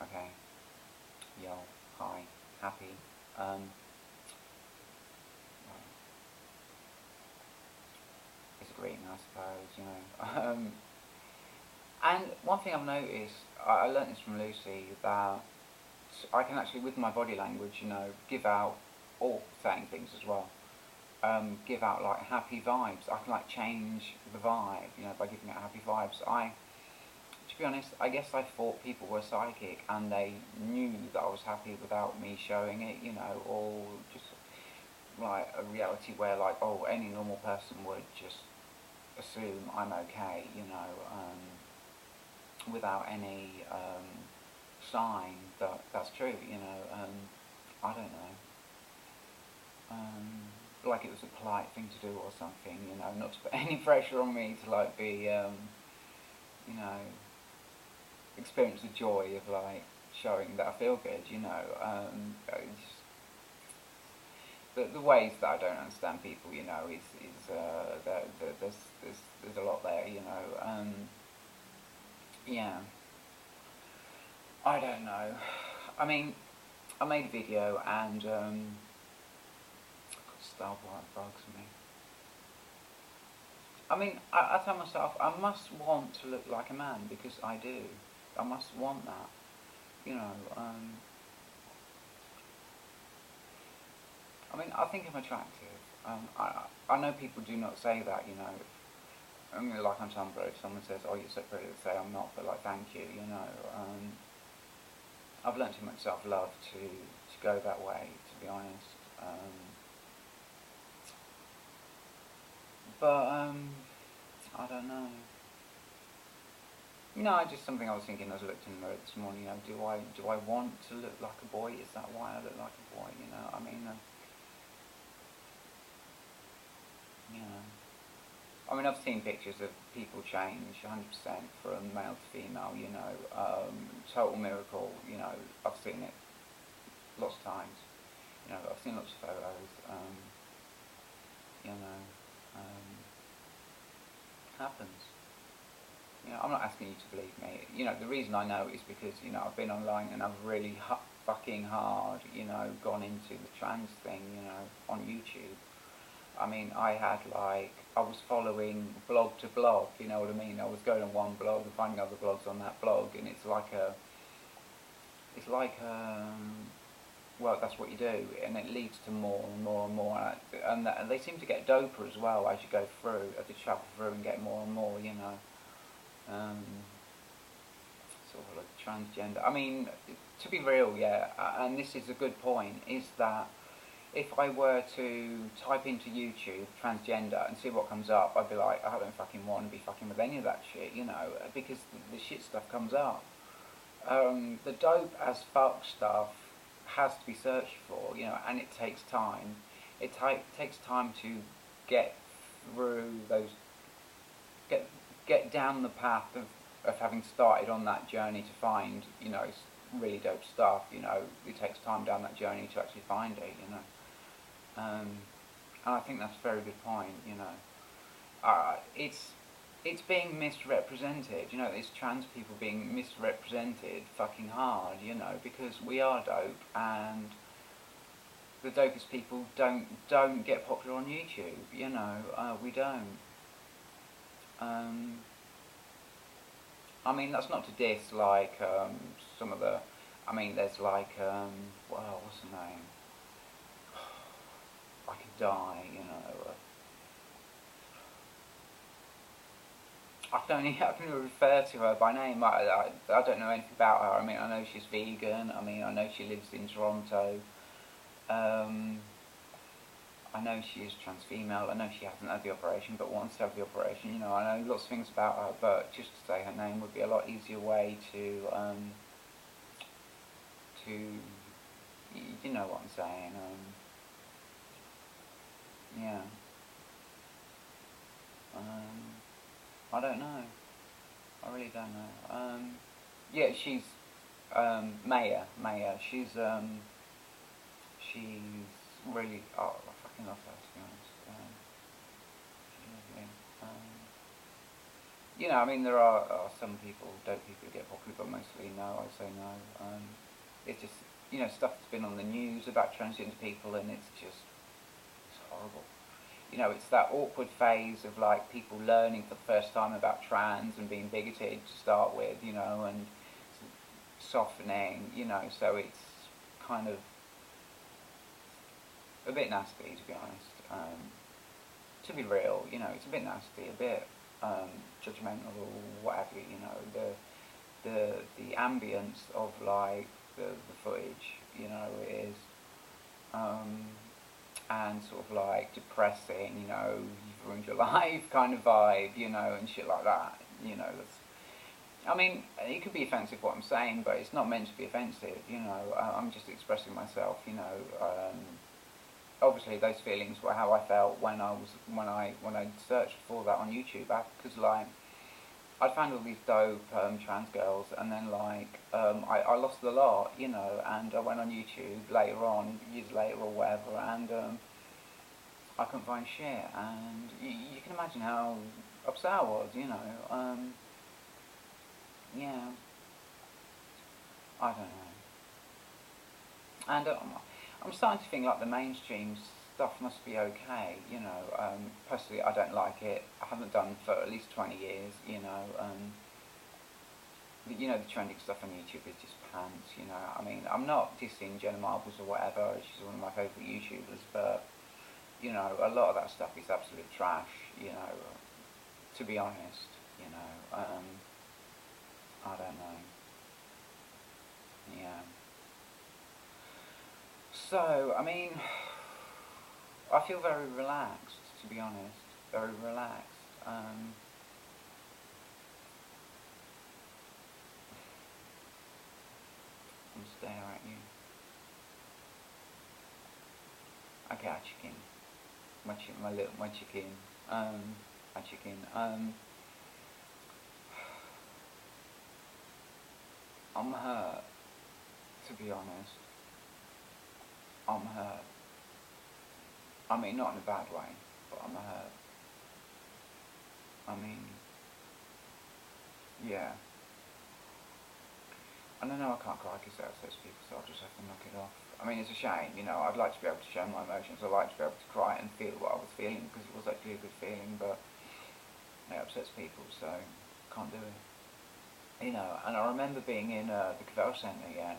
Okay. Yo. Hi. Happy. Um, Disagreeing, I suppose, you know. And one thing I've noticed, I learnt this from Lucy, that I can actually, with my body language, you know, give out, or saying things as well, give out like happy vibes. I can like change the vibe, you know, by giving out happy vibes. To be honest, I guess I thought people were psychic and they knew that I was happy without me showing it, you know, or just like a reality where like, oh, any normal person would just assume I'm okay, you know, without any sign that that's true, you know. I don't know. Like it was a polite thing to do or something, you know, not to put any pressure on me to like be, you know, experience the joy of like showing that I feel good, you know. The ways that I don't understand people, you know, there's a lot there, you know. Yeah, I don't know. I mean, I made a video and Starbright bugs me. I mean, I tell myself I must want to look like a man because I do. I must want that, you know. I mean, I think I'm attractive. I know people do not say that, you know. I mean, like on Tumblr, if someone says, "Oh, you're so pretty," they say I'm not, but like, thank you, you know. I've learned too much self-love to go that way, to be honest. But I don't know. You know, just something I was thinking as I looked in the mirror this morning. You know, do I want to look like a boy? Is that why I look like a boy? You know, I mean, you know. I mean, I've seen pictures of people change 100% from male to female, you know, total miracle, you know, I've seen it lots of times, you know, I've seen lots of photos, you know, happens. You know, I'm not asking you to believe me, you know, the reason I know is because, you know, I've been online and I've really fucking hard, you know, gone into the trans thing, you know, on YouTube. I mean, I had like, I was following blog to blog, you know what I mean? I was going on one blog and finding other blogs on that blog, and it's like, well, that's what you do, and it leads to more and more and more, and they seem to get doper as well as you go through, as you travel through and get more and more, you know. Um, Sort of like transgender. I mean, to be real, yeah, and this is a good point, is that if I were to type into YouTube transgender and see what comes up, I'd be like, I don't fucking want to be fucking with any of that shit, you know, because the shit stuff comes up. The dope as fuck stuff has to be searched for, you know, and it takes time. Takes time to get through those, get get down the path of having started on that journey to find, you know, really dope stuff. You know, it takes time down that journey to actually find it, you know. And I think that's a very good point, you know. It's being misrepresented, you know, it's trans people being misrepresented fucking hard, you know, because we are dope and the dopest people don't get popular on YouTube, you know, we don't. Um, I mean, that's not to diss like some of the. I mean, there's like well, what's the name? I could die, you know. I can even refer to her by name. I don't know anything about her. I mean, I know she's vegan. I mean, I know she lives in Toronto. Um, I know she is trans female. I know she hasn't had the operation, but wants to have the operation. You know, I know lots of things about her, but just to say her name would be a lot easier way to you know what I'm saying. Yeah. Um, I don't know. I really don't know. Yeah, she's Maya. Maya. She's really. Oh, I fucking love her, to be honest. She's lovely. You know, I mean, there are some people, dope people who get popular, but mostly no, I say no. It's just, you know, stuff that's been on the news about transgender people, and it's horrible. You know, it's that awkward phase of like people learning for the first time about trans and being bigoted to start with, you know, and softening, you know, so it's kind of a bit nasty, to be honest. To be real, you know, it's a bit nasty, a bit judgmental or whatever, you know, the ambience of like the footage, you know, is and sort of like depressing, you know, you've ruined your life kind of vibe, you know, and shit like that, you know. I mean, it could be offensive what I'm saying, but it's not meant to be offensive, you know. I'm just expressing myself, you know. Obviously, those feelings were how I felt when I searched for that on YouTube, because like I found all these dope trans girls, and then like I lost the lot, you know, and I went on YouTube later on, years later or whatever, and I couldn't find shit, and you can imagine how upset I was, you know. Yeah, I don't know. And I'm starting to think like the mainstream stuff must be okay, you know. Personally, I don't like it. I haven't done for at least 20 years, you know. You know, the trending stuff on YouTube is just pants, you know. I mean, I'm not dissing Jenna Marbles or whatever. She's one of my favourite YouTubers, but, you know, a lot of that stuff is absolute trash, you know, to be honest, you know. I don't know. Yeah. So, I mean, I feel very relaxed, to be honest. Very relaxed. I'm staring at you. Okay, our chicken. My chicken. My chicken. I'm hurt, to be honest. I'm hurt. I mean, not in a bad way, but I'm hurt. I mean, yeah. I don't know, I can't cry because that upsets people, so I'll just have to knock it off. I mean, it's a shame, you know, I'd like to be able to show my emotions, I'd like to be able to cry and feel what I was feeling, because it was actually a good feeling, but it upsets people, so can't do it. You know, and I remember being in the Cavell Centre, yeah,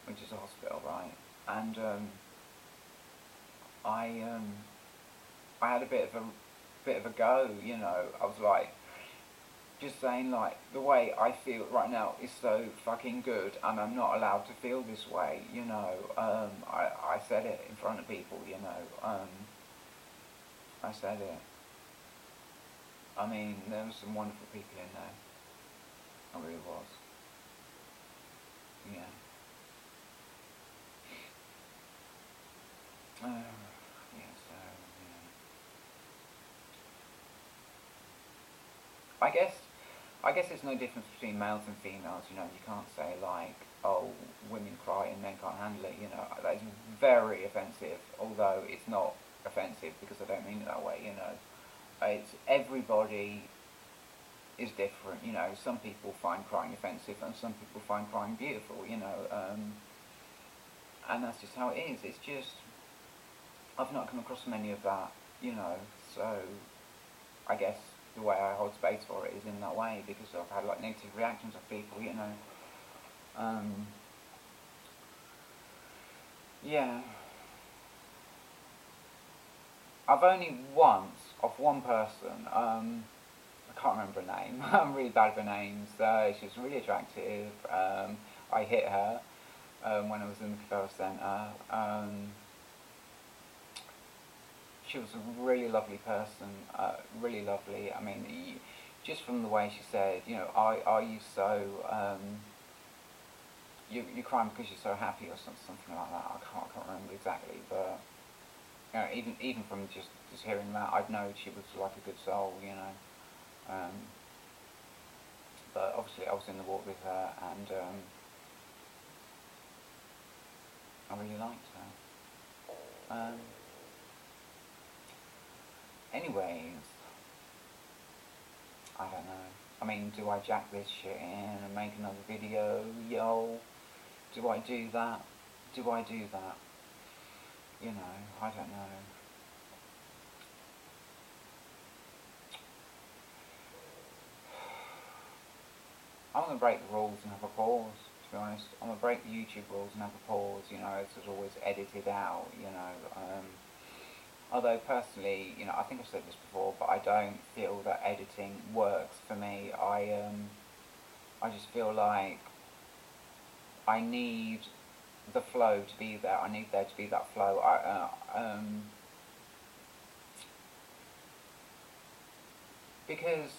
which is a hospital, right, and I, um, I had a bit of a go, you know, I was like, just saying like the way I feel right now is so fucking good, and I'm not allowed to feel this way, you know. I said it in front of people, you know. I said it. I mean, there were some wonderful people in there. I really was. Yeah. Yeah. So yeah. I guess I guess there's no difference between males and females. You know, you can't say like, oh, women cry and men can't handle it. You know, that is very offensive. Although it's not offensive because I don't mean it that way. You know, it's everybody is different. You know, some people find crying offensive and some people find crying beautiful. You know, and that's just how it is. It's just I've not come across many of that. You know, so I guess the way I hold space for it is in that way because I've had like negative reactions of people, you know. Um, yeah, I've only once of one person. I can't remember her name. I'm really bad with names. She was really attractive. I hit her when I was in the Cavell Centre. She was a really lovely person, really lovely. I mean, just from the way she said, you know, are you so, you're crying because you're so happy or something like that. I can't remember exactly, but you know, even from just hearing that, I'd know she was like a good soul, you know. Um, but obviously, I was in the walk with her, and I really liked her. Anyways, I don't know. I mean, do I jack this shit in and make another video? Yo, do I do that? Do I do that? You know, I don't know. I'm going to break the rules and have a pause, to be honest. I'm going to break the YouTube rules and have a pause, you know, it's always edited out, you know. Although personally, you know, I think I've said this before, but I don't feel that editing works for me. I just feel like I need the flow to be there. I need there to be that flow. Because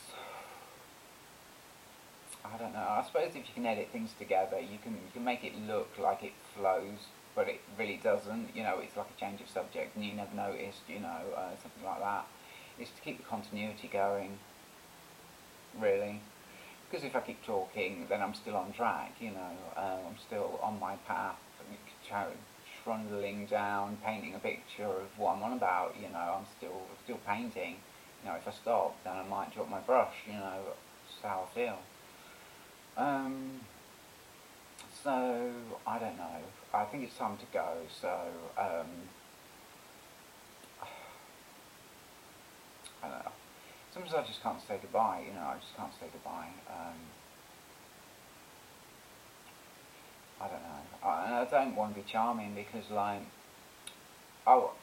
I don't know. I suppose if you can edit things together, you can make it look like it flows, but it really doesn't. You know, it's like a change of subject, and you never noticed. You know, something like that. It's to keep the continuity going, really. Because if I keep talking, then I'm still on track. You know, I'm still on my path, trundling down, painting a picture of what I'm on about. You know, I'm still painting. You know, if I stop, then I might drop my brush. You know, that's how I feel. Um, so, I don't know. I think it's time to go, so, I don't know. Sometimes I just can't say goodbye, you know, I just can't say goodbye. I don't know. And I don't want to be charming because, like, oh,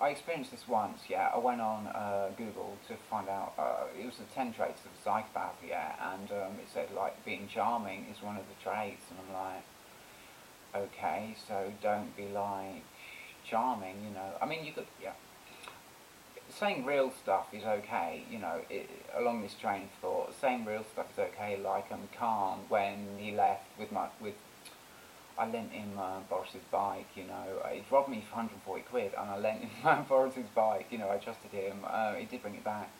I experienced this once, yeah. I went on Google to find out, it was the 10 traits of a psychopath, yeah, and it said, like, being charming is one of the traits, and I'm like, okay, so don't be, like, charming, you know. I mean, you could, yeah. Saying real stuff is okay, you know, along this train of thought, saying real stuff is okay, like Khan, when he left with I lent him Boris's bike, you know. He robbed me for 140 quid and I lent him Boris's bike, you know, I trusted him. He did bring it back.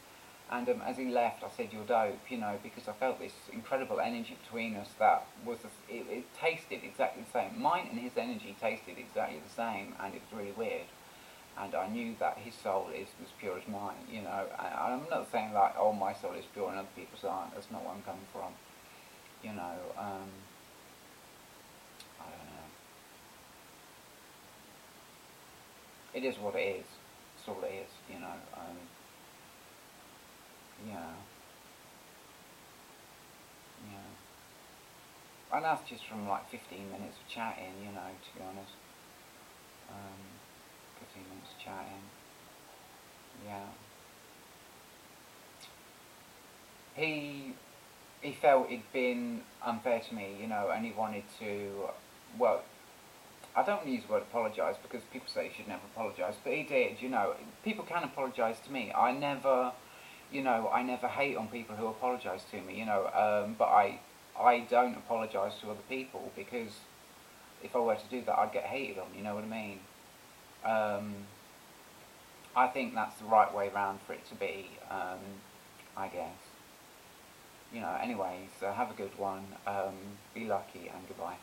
And as he left, I said, you're dope, you know, because I felt this incredible energy between us that was, it tasted exactly the same. Mine and his energy tasted exactly the same, and it was really weird. And I knew that his soul is as pure as mine, you know. And I'm not saying like, oh, my soul is pure and other people's aren't. That's not where I'm coming from, you know. I don't know. It is what it is. It's all it is, you know. Yeah, yeah. And that's just from like 15 minutes of chatting, you know, to be honest. 15 minutes of chatting. Yeah. He felt it'd been unfair to me, you know, and he wanted to, well, I don't want to use the word apologise because people say you should never apologise, but he did, you know. People can apologise to me. I never, you know, I never hate on people who apologise to me, you know, but I don't apologise to other people because if I were to do that, I'd get hated on, you know what I mean? I think that's the right way round for it to be, I guess. You know, anyway, so have a good one, be lucky and goodbye.